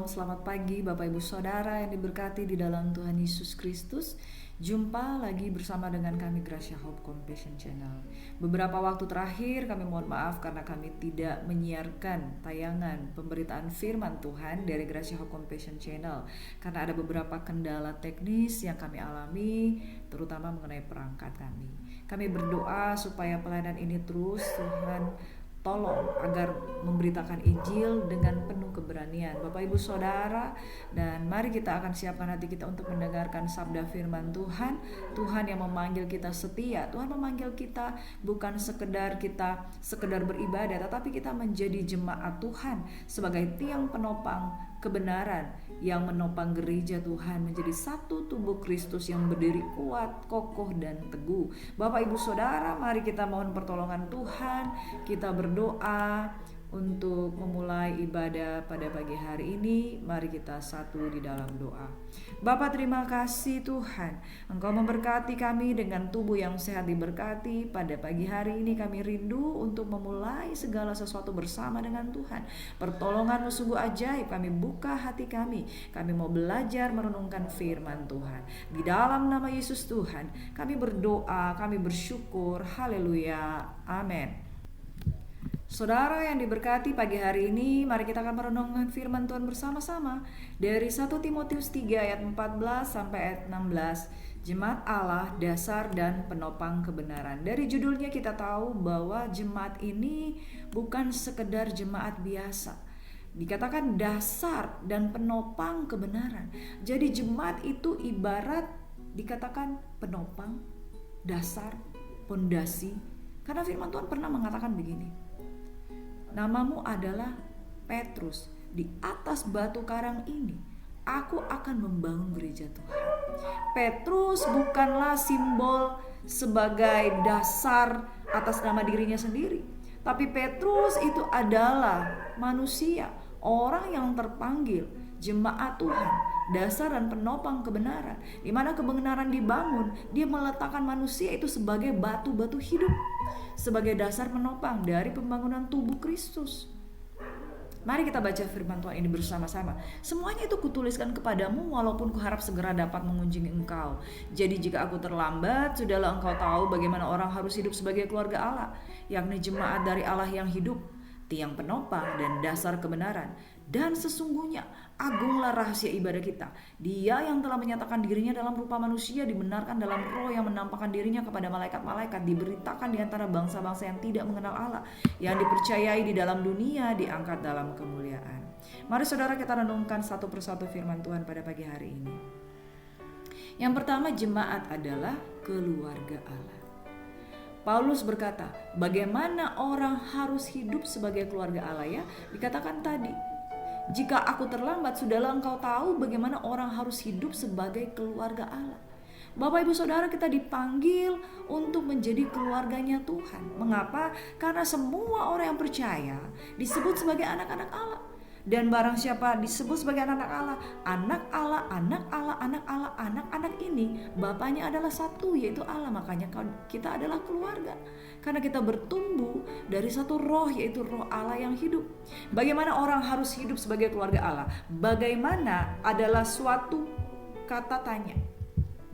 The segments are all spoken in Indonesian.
selamat pagi Bapak Ibu Saudara yang diberkati di dalam Tuhan Yesus Kristus. Jumpa lagi bersama dengan kami Gracia Hope Compassion Channel. Beberapa waktu terakhir kami mohon maaf karena kami tidak menyiarkan tayangan pemberitaan firman Tuhan dari Gracia Hope Compassion Channel karena ada beberapa kendala teknis yang kami alami, terutama mengenai perangkat kami. Kami berdoa supaya pelayanan ini terus Tuhan tolong agar memberitakan Injil dengan penuh keberanian. Bapak Ibu Saudara, dan mari kita akan siapkan hati kita untuk mendengarkan sabda firman Tuhan. Tuhan yang memanggil kita setia. Tuhan memanggil kita bukan sekedar beribadah, tetapi kita menjadi jemaat Tuhan sebagai tiang penopang kebenaran yang menopang gereja Tuhan menjadi satu tubuh Kristus yang berdiri kuat, kokoh dan teguh. Bapak Ibu Saudara, mari kita mohon pertolongan Tuhan. Kita berdoa untuk memulai ibadah pada pagi hari ini. Mari kita satu di dalam doa. Bapa, terima kasih Tuhan, Engkau memberkati kami dengan tubuh yang sehat diberkati. Pada pagi hari ini kami rindu untuk memulai segala sesuatu bersama dengan Tuhan. Pertolongan-Mu sungguh ajaib. Kami buka hati kami. Kami mau belajar merenungkan firman Tuhan. Di dalam nama Yesus Tuhan kami berdoa, kami bersyukur. Haleluya, amin. Saudara yang diberkati pagi hari ini, mari kita akan merenungkan firman Tuhan bersama-sama dari 1 Timotius 3 ayat 14 sampai ayat 16. Jemaat Allah, dasar dan penopang kebenaran. Dari judulnya kita tahu bahwa jemaat ini bukan sekedar jemaat biasa. Dikatakan dasar dan penopang kebenaran. Jadi jemaat itu ibarat dikatakan penopang, dasar, pondasi. Karena firman Tuhan pernah mengatakan begini, namamu adalah Petrus, di atas batu karang ini aku akan membangun gereja Tuhan. Petrus bukanlah simbol sebagai dasar atas nama dirinya sendiri, tapi Petrus itu adalah manusia, orang yang terpanggil jemaat Tuhan, dasar dan penopang kebenaran. Di mana kebenaran dibangun, dia meletakkan manusia itu sebagai batu-batu hidup, sebagai dasar penopang dari pembangunan tubuh Kristus. Mari kita baca firman Tuhan ini bersama-sama. Semuanya itu kutuliskan kepadamu walaupun kuharap segera dapat mengunjungi engkau. Jadi jika aku terlambat, sudahlah engkau tahu bagaimana orang harus hidup sebagai keluarga Allah, yakni jemaat dari Allah yang hidup, tiang penopang dan dasar kebenaran. Dan sesungguhnya agunglah rahasia ibadah kita. Dia yang telah menyatakan dirinya dalam rupa manusia dibenarkan dalam roh yang menampakkan dirinya kepada malaikat-malaikat, diberitakan di antara bangsa-bangsa yang tidak mengenal Allah, yang dipercayai di dalam dunia, diangkat dalam kemuliaan. Mari saudara kita renungkan satu persatu firman Tuhan pada pagi hari ini. Yang pertama, jemaat adalah keluarga Allah. Paulus berkata, bagaimana orang harus hidup sebagai keluarga Allah ya? Dikatakan tadi, jika aku terlambat, sudahlah engkau tahu bagaimana orang harus hidup sebagai keluarga Allah. Bapak Ibu Saudara, kita dipanggil untuk menjadi keluarganya Tuhan. Mengapa? Karena semua orang yang percaya disebut sebagai anak-anak Allah. Dan barang siapa disebut sebagai anak-anak Allah, anak Allah, anak Allah, anak Allah, anak-anak ini bapaknya adalah satu, yaitu Allah. Makanya kita adalah keluarga, karena kita bertumbuh dari satu roh, yaitu roh Allah yang hidup. Bagaimana orang harus hidup sebagai keluarga Allah? Bagaimana adalah suatu kata tanya.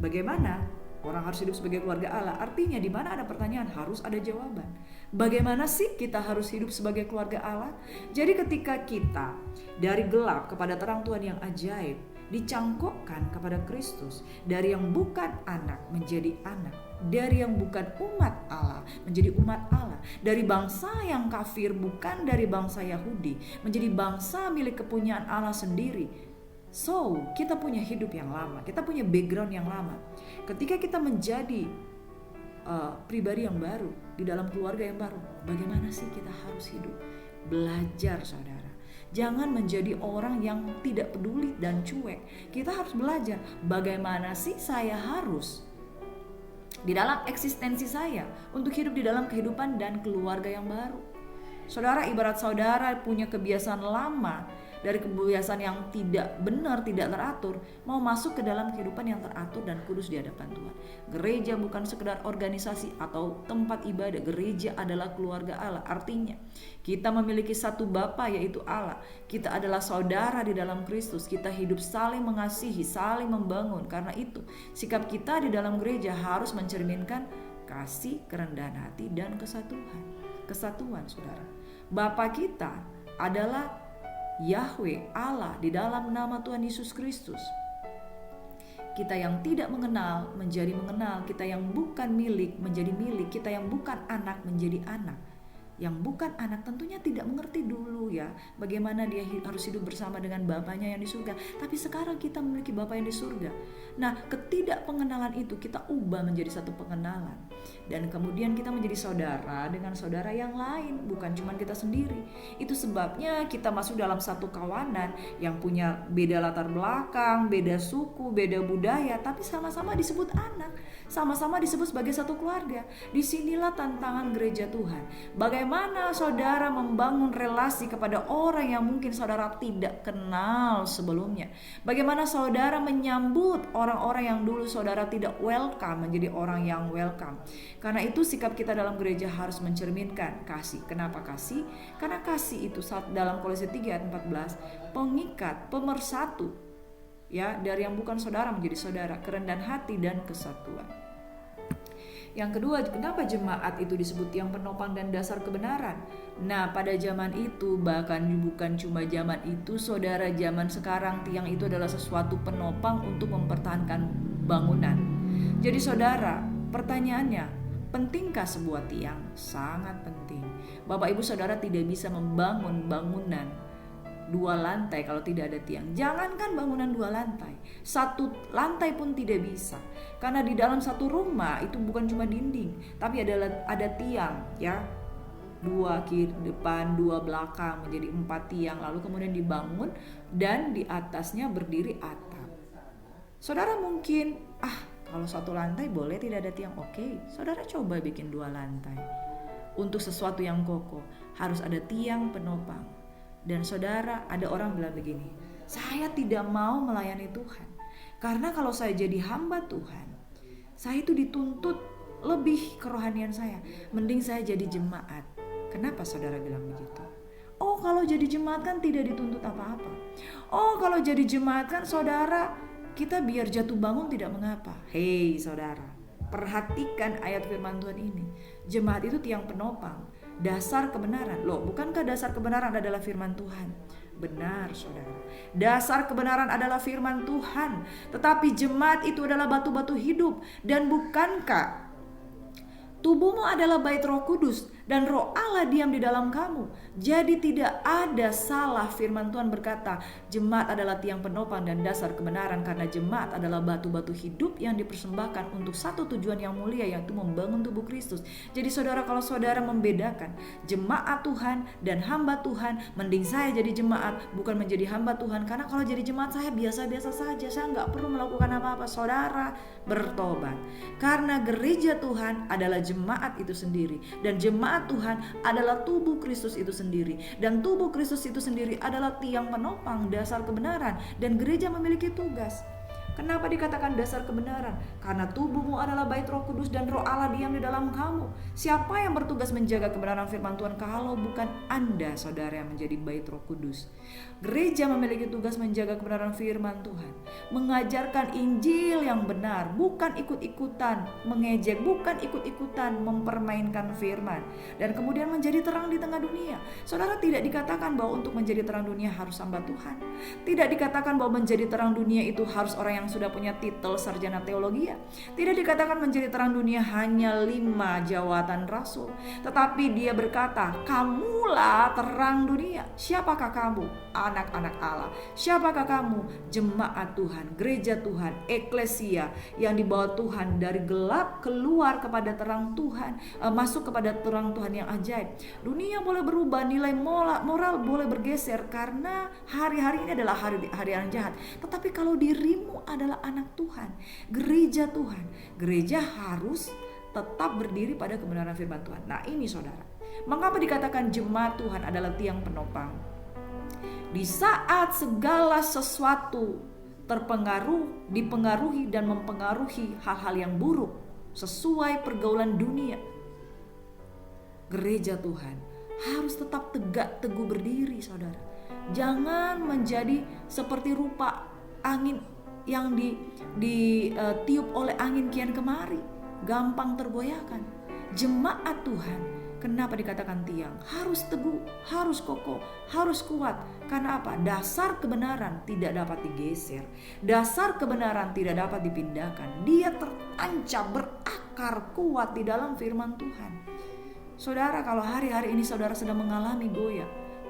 Bagaimana orang harus hidup sebagai keluarga Allah? Artinya di mana ada pertanyaan harus ada jawaban. Bagaimana sih kita harus hidup sebagai keluarga Allah? Jadi ketika kita dari gelap kepada terang Tuhan yang ajaib, dicangkokkan kepada Kristus, dari yang bukan anak menjadi anak, dari yang bukan umat Allah menjadi umat Allah, dari bangsa yang kafir bukan dari bangsa Yahudi menjadi bangsa milik kepunyaan Allah sendiri. So, kita punya hidup yang lama, kita punya background yang lama. Ketika kita menjadi pribadi yang baru di dalam keluarga yang baru, bagaimana sih kita harus hidup? Belajar saudara. Jangan menjadi orang yang tidak peduli dan cuek. Kita harus belajar bagaimana sih saya harus di dalam eksistensi saya untuk hidup di dalam kehidupan dan keluarga yang baru. Saudara, ibarat saudara punya kebiasaan lama dari kebiasaan yang tidak benar, tidak teratur, mau masuk ke dalam kehidupan yang teratur dan kudus di hadapan Tuhan. Gereja bukan sekedar organisasi atau tempat ibadah. Gereja adalah keluarga Allah. Artinya kita memiliki satu Bapa, yaitu Allah. Kita adalah saudara di dalam Kristus. Kita hidup saling mengasihi, saling membangun. Karena itu sikap kita di dalam gereja harus mencerminkan kasih, kerendahan hati, dan kesatuan, saudara. Bapa kita adalah Yahweh, Allah, di dalam nama Tuhan Yesus Kristus. Kita yang tidak mengenal menjadi mengenal, kita yang bukan milik menjadi milik, kita yang bukan anak menjadi anak. Yang bukan anak tentunya tidak mengerti dulu ya bagaimana dia harus hidup bersama dengan Bapanya yang di surga. Tapi sekarang kita memiliki Bapa yang di surga. Nah, ketidakpengenalan itu kita ubah menjadi satu pengenalan. Dan kemudian kita menjadi saudara dengan saudara yang lain, bukan cuma kita sendiri. Itu sebabnya kita masuk dalam satu kawanan yang punya beda latar belakang, beda suku, beda budaya, tapi sama-sama disebut anak, sama-sama disebut sebagai satu keluarga. Disinilah tantangan gereja Tuhan. Bagaimana saudara membangun relasi kepada orang yang mungkin saudara tidak kenal sebelumnya? Bagaimana saudara menyambut orang-orang yang dulu saudara tidak welcome menjadi orang yang welcome? Karena itu sikap kita dalam gereja harus mencerminkan kasih. Kenapa kasih? Karena kasih itu dalam Kolose 3 ayat 14 pengikat, pemersatu ya, dari yang bukan saudara menjadi saudara, kerendahan hati dan kesatuan. Yang kedua, kenapa jemaat itu disebut tiang penopang dan dasar kebenaran? Nah, pada zaman itu, bahkan bukan cuma zaman itu, saudara, zaman sekarang tiang itu adalah sesuatu penopang untuk mempertahankan bangunan. Jadi saudara, pertanyaannya, pentingkah sebuah tiang? Sangat penting. Bapak ibu saudara tidak bisa membangun bangunan 2 lantai kalau tidak ada tiang. Jangankan bangunan 2 lantai, 1 lantai pun tidak bisa. Karena di dalam satu rumah itu bukan cuma dinding, tapi ada tiang ya. 2 kiri depan, 2 belakang, menjadi 4 tiang. Lalu kemudian dibangun dan di atasnya berdiri atap. Saudara mungkin, kalau 1 lantai boleh tidak ada tiang. Oke, saudara coba bikin 2 lantai. Untuk sesuatu yang kokoh harus ada tiang penopang. Dan saudara, ada orang bilang begini, saya tidak mau melayani Tuhan karena kalau saya jadi hamba Tuhan, saya itu dituntut lebih kerohanian saya. Mending saya jadi jemaat. Kenapa saudara bilang begitu? Oh, kalau jadi jemaat kan tidak dituntut apa-apa. Oh, kalau jadi jemaat kan saudara, kita biar jatuh bangun tidak mengapa. Hei saudara, perhatikan ayat firman Tuhan ini. Jemaat itu tiang penopang, dasar kebenaran. Loh, bukankah dasar kebenaran adalah firman Tuhan? Benar saudara, dasar kebenaran adalah firman Tuhan. Tetapi jemaat itu adalah batu-batu hidup. Dan bukankah tubuhmu adalah bait Roh Kudus dan Roh Allah diam di dalam kamu? Jadi tidak ada salah firman Tuhan berkata jemaat adalah tiang penopang dan dasar kebenaran, karena jemaat adalah batu-batu hidup yang dipersembahkan untuk satu tujuan yang mulia, yaitu membangun tubuh Kristus. Jadi saudara, kalau saudara membedakan jemaat Tuhan dan hamba Tuhan, mending saya jadi jemaat bukan menjadi hamba Tuhan. Karena kalau jadi jemaat saya biasa-biasa saja, saya nggak perlu melakukan apa-apa. Saudara bertobat, karena gereja Tuhan adalah jemaat itu sendiri, dan jemaat Tuhan adalah tubuh Kristus itu sendiri, dan tubuh Kristus itu sendiri adalah tiang penopang dasar kebenaran. Dan gereja memiliki tugas. Kenapa dikatakan dasar kebenaran? Karena tubuhmu adalah bait Roh Kudus dan Roh Allah diam di dalam kamu. Siapa yang bertugas menjaga kebenaran firman Tuhan kalau bukan Anda, saudara, yang menjadi bait Roh Kudus? Gereja memiliki tugas menjaga kebenaran firman Tuhan, mengajarkan Injil yang benar, bukan ikut-ikutan mengejek, bukan ikut-ikutan mempermainkan firman, dan kemudian menjadi terang di tengah dunia. Saudara, tidak dikatakan bahwa untuk menjadi terang dunia harus hamba Tuhan. Tidak dikatakan bahwa menjadi terang dunia itu harus orang yang sudah punya titel sarjana teologi. Tidak dikatakan menjadi terang dunia hanya 5 jawatan rasul. Tetapi dia berkata, kamulah terang dunia. Siapakah kamu? Anak-anak Allah. Siapakah kamu? Jemaat Tuhan, gereja Tuhan, eklesia yang dibawa Tuhan dari gelap keluar kepada terang Tuhan, masuk kepada terang Tuhan yang ajaib. Dunia boleh berubah, nilai moral boleh bergeser karena hari-hari ini adalah hari yang jahat. Tetapi kalau dirimu adalah anak Tuhan, gereja Tuhan, gereja harus tetap berdiri pada kebenaran firman Tuhan. Nah ini saudara, mengapa dikatakan jemaat Tuhan adalah tiang penopang? Di saat segala sesuatu dipengaruhi dan mempengaruhi hal-hal yang buruk sesuai pergaulan dunia, gereja Tuhan harus tetap tegak teguh berdiri, saudara. Jangan menjadi seperti rupa angin yang ditiup oleh angin kian kemari, gampang tergoyahkan. Jemaat Tuhan, kenapa dikatakan tiang? Harus teguh, harus kokoh, harus kuat. Karena apa? Dasar kebenaran tidak dapat digeser. Dasar kebenaran tidak dapat dipindahkan. Dia tertancap, berakar kuat di dalam firman Tuhan. Saudara, kalau hari-hari ini saudara sedang mengalami goyah,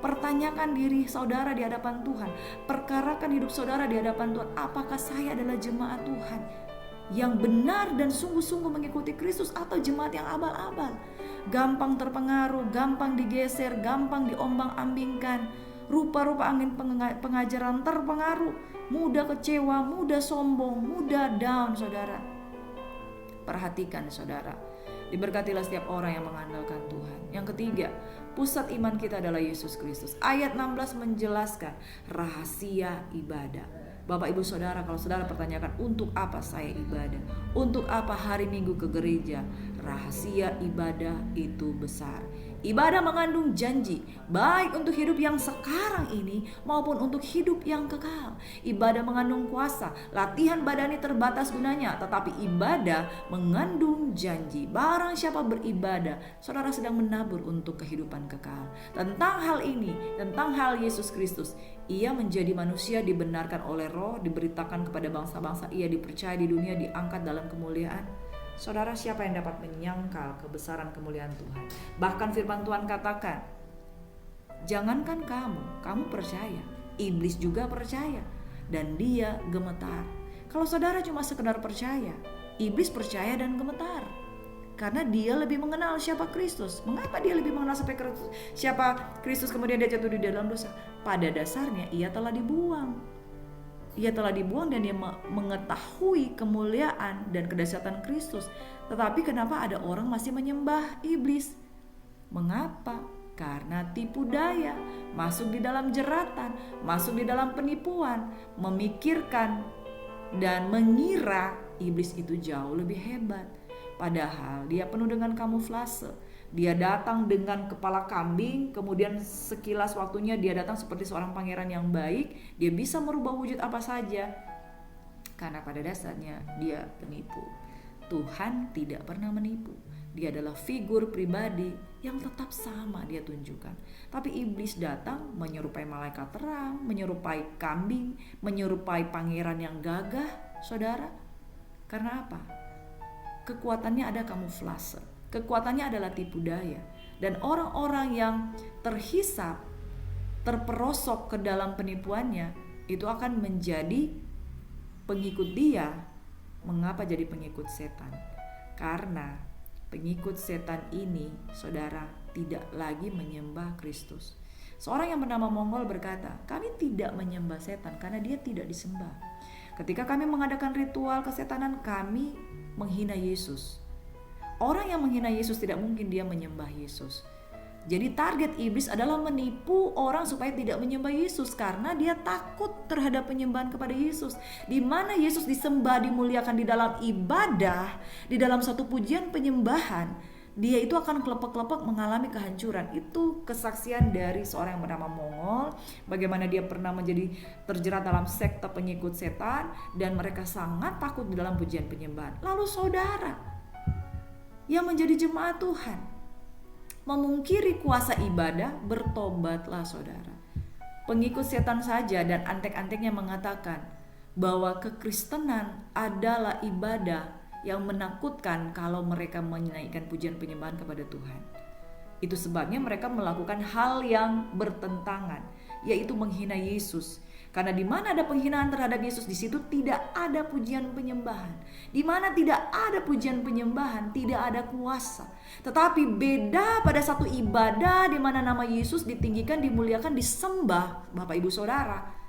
pertanyakan diri saudara di hadapan Tuhan. Perkarakan hidup saudara di hadapan Tuhan. Apakah saya adalah jemaat Tuhan yang benar dan sungguh-sungguh mengikuti Kristus, atau jemaat yang abal-abal, gampang terpengaruh, gampang digeser, gampang diombang-ambingkan, rupa-rupa angin pengajaran terpengaruh, mudah kecewa, mudah sombong, mudah down. Saudara, perhatikan saudara, diberkatilah setiap orang yang mengandalkan Tuhan. Yang ketiga, pusat iman kita adalah Yesus Kristus. Ayat 16 menjelaskan rahasia ibadah. Bapak ibu saudara, kalau saudara pertanyakan untuk apa saya ibadah, untuk apa hari Minggu ke gereja, rahasia ibadah itu besar. Ibadah mengandung janji, baik untuk hidup yang sekarang ini maupun untuk hidup yang kekal. Ibadah mengandung kuasa, latihan badani terbatas gunanya, tetapi ibadah mengandung janji. Barang siapa beribadah, saudara sedang menabur untuk kehidupan kekal. Tentang hal ini, tentang hal Yesus Kristus, ia menjadi manusia, dibenarkan oleh Roh, diberitakan kepada bangsa-bangsa, ia dipercaya di dunia, diangkat dalam kemuliaan. Saudara, siapa yang dapat menyangkal kebesaran kemuliaan Tuhan? Bahkan firman Tuhan katakan, jangankan kamu percaya, iblis juga percaya, dan dia gemetar. Kalau saudara cuma sekedar percaya, iblis percaya dan gemetar, karena dia lebih mengenal siapa Kristus. Mengapa dia lebih mengenal siapa Kristus kemudian dia jatuh di dalam dosa? Pada dasarnya ia telah dibuang. Ia telah dibuang dan dia mengetahui kemuliaan dan kedahsyatan Kristus. Tetapi kenapa ada orang masih menyembah iblis? Mengapa? Karena tipu daya, masuk di dalam jeratan, masuk di dalam penipuan, memikirkan dan mengira iblis itu jauh lebih hebat. Padahal dia penuh dengan kamuflase. Dia datang dengan kepala kambing, kemudian sekilas waktunya dia datang seperti seorang pangeran yang baik. Dia bisa merubah wujud apa saja, karena pada dasarnya dia penipu. Tuhan tidak pernah menipu. Dia adalah figur pribadi yang tetap sama dia tunjukkan. Tapi iblis datang menyerupai malaikat terang, menyerupai kambing, menyerupai pangeran yang gagah, saudara. Karena apa? Kekuatannya ada kamuflase. Kekuatannya adalah tipu daya. Dan orang-orang yang terhisap, terperosok ke dalam penipuannya, itu akan menjadi pengikut dia. Mengapa jadi pengikut setan? Karena pengikut setan ini, saudara, tidak lagi menyembah Kristus. Seorang yang bernama Mongol berkata, kami tidak menyembah setan karena dia tidak disembah. Ketika kami mengadakan ritual kesetanan, kami menghina Yesus. Orang yang menghina Yesus tidak mungkin dia menyembah Yesus. Jadi target iblis adalah menipu orang supaya tidak menyembah Yesus, karena dia takut terhadap penyembahan kepada Yesus. Di mana Yesus disembah, dimuliakan di dalam ibadah, di dalam satu pujian penyembahan, dia itu akan kelepek-kelepek mengalami kehancuran. Itu kesaksian dari seorang yang bernama Mongol, bagaimana dia pernah menjadi terjerat dalam sekte pengikut setan, dan mereka sangat takut di dalam pujian penyembahan. Lalu saudara yang menjadi jemaat Tuhan, memungkiri kuasa ibadah, bertobatlah saudara. Pengikut setan saja dan antek-anteknya mengatakan bahwa kekristenan adalah ibadah yang menakutkan kalau mereka menaikkan pujian penyembahan kepada Tuhan. Itu sebabnya mereka melakukan hal yang bertentangan, yaitu menghina Yesus. Karena di mana ada penghinaan terhadap Yesus, di situ tidak ada pujian penyembahan. Di mana tidak ada pujian penyembahan, tidak ada kuasa. Tetapi beda pada satu ibadah di mana nama Yesus ditinggikan, dimuliakan, disembah, Bapak Ibu Saudara.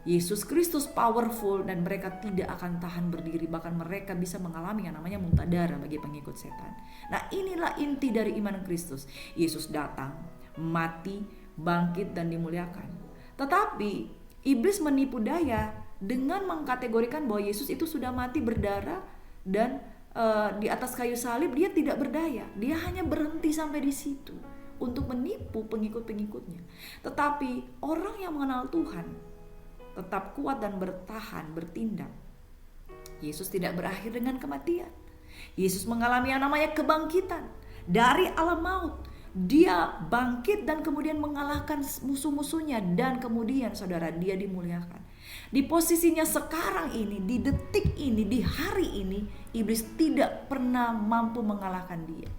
Yesus Kristus powerful dan mereka tidak akan tahan berdiri. Bahkan mereka bisa mengalami yang namanya muntah darah bagi pengikut setan. Nah, inilah inti dari iman Kristus. Yesus datang, mati, bangkit dan dimuliakan. Tetapi iblis menipu daya dengan mengkategorikan bahwa Yesus itu sudah mati berdarah dan di atas kayu salib dia tidak berdaya. Dia hanya berhenti sampai di situ untuk menipu pengikut-pengikutnya. Tetapi orang yang mengenal Tuhan tetap kuat dan bertahan, bertindak. Yesus tidak berakhir dengan kematian. Yesus mengalami yang namanya kebangkitan dari alam maut. Dia bangkit dan kemudian mengalahkan musuh-musuhnya, dan kemudian saudara, dia dimuliakan. Di posisinya sekarang ini, di detik ini, di hari ini, iblis tidak pernah mampu mengalahkan dia.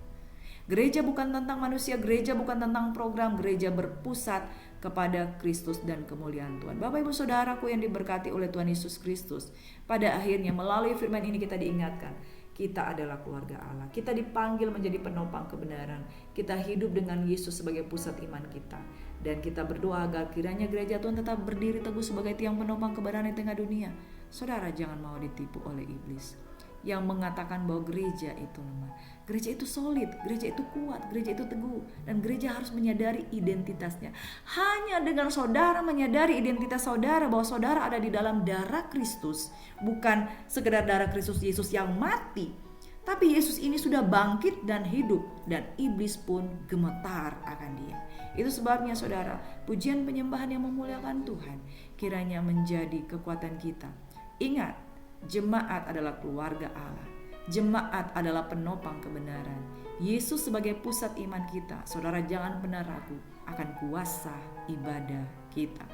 Gereja bukan tentang manusia, gereja bukan tentang program, gereja berpusat kepada Kristus dan kemuliaan Tuhan. Bapak Ibu Saudaraku yang diberkati oleh Tuhan Yesus Kristus, pada akhirnya melalui firman ini kita diingatkan, kita adalah keluarga Allah. Kita dipanggil menjadi penopang kebenaran. Kita hidup dengan Yesus sebagai pusat iman kita. Dan kita berdoa agar kiranya gereja Tuhan tetap berdiri teguh sebagai tiang penopang kebenaran di tengah dunia. Saudara, jangan mau ditipu oleh iblis yang mengatakan bahwa gereja itu lemah. Gereja itu solid, gereja itu kuat, gereja itu teguh, dan gereja harus menyadari identitasnya. Hanya dengan saudara menyadari identitas saudara, bahwa saudara ada di dalam darah Kristus, bukan sekedar darah Kristus Yesus yang mati, tapi Yesus ini sudah bangkit dan hidup, dan iblis pun gemetar akan dia. Itu sebabnya saudara, pujian penyembahan yang memuliakan Tuhan kiranya menjadi kekuatan kita. Ingat, jemaat adalah keluarga Allah. Jemaat adalah penopang kebenaran. Yesus sebagai pusat iman kita. Saudara, jangan pernah ragu akan kuasa ibadah kita.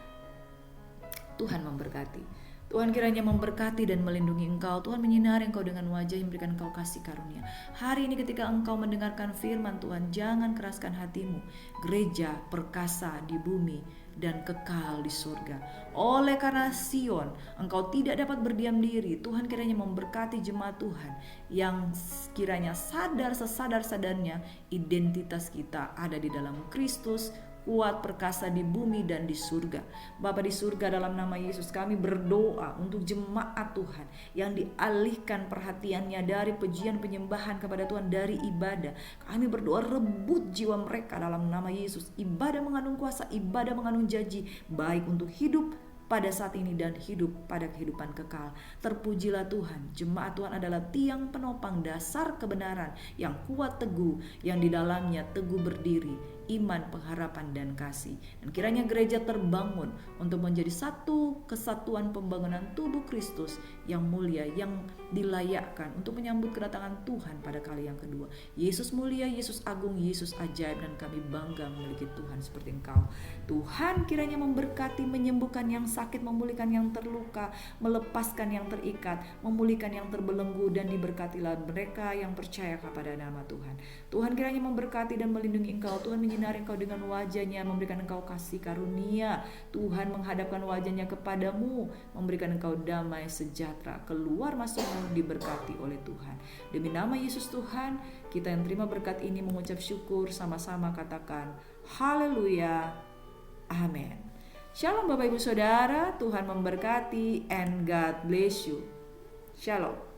Tuhan memberkati. Tuhan kiranya memberkati dan melindungi engkau. Tuhan menyinari engkau dengan wajah yang memberikan engkau kasih karunia. Hari ini ketika engkau mendengarkan firman Tuhan, jangan keraskan hatimu. Gereja perkasa di bumi dan kekal di surga. Oleh karena Sion, engkau tidak dapat berdiam diri. Tuhan kiranya memberkati jemaat Tuhan yang kiranya sadar sesadar-sadarnya identitas kita ada di dalam Kristus, kuat perkasa di bumi dan di surga. Bapa di surga, dalam nama Yesus kami berdoa untuk jemaat Tuhan yang dialihkan perhatiannya dari pujian penyembahan kepada Tuhan, dari ibadah. Kami berdoa rebut jiwa mereka dalam nama Yesus. Ibadah mengandung kuasa, ibadah mengandung janji, baik untuk hidup pada saat ini dan hidup pada kehidupan kekal. Terpujilah Tuhan. Jemaat Tuhan adalah tiang penopang dasar kebenaran yang kuat teguh, yang di dalamnya teguh berdiri iman, pengharapan, dan kasih. Dan kiranya gereja terbangun untuk menjadi satu kesatuan pembangunan tubuh Kristus yang mulia, yang dilayakkan untuk menyambut kedatangan Tuhan pada kali yang kedua. Yesus mulia, Yesus agung, Yesus ajaib, dan kami bangga memiliki Tuhan seperti Engkau. Tuhan kiranya memberkati, menyembuhkan yang sakit, memulihkan yang terluka, melepaskan yang terikat, memulihkan yang terbelenggu, dan diberkatilah mereka yang percaya kepada nama Tuhan. Tuhan kiranya memberkati dan melindungi engkau. Tuhan menyinari engkau dengan wajahnya, memberikan engkau kasih karunia. Tuhan menghadapkan wajahnya kepadamu, memberikan engkau damai sejahtera. Keluar masukmu diberkati oleh Tuhan. Demi nama Yesus Tuhan, kita yang terima berkat ini mengucap syukur, sama-sama katakan haleluya, amin. Shalom Bapak Ibu Saudara, Tuhan memberkati and God bless you. Shalom.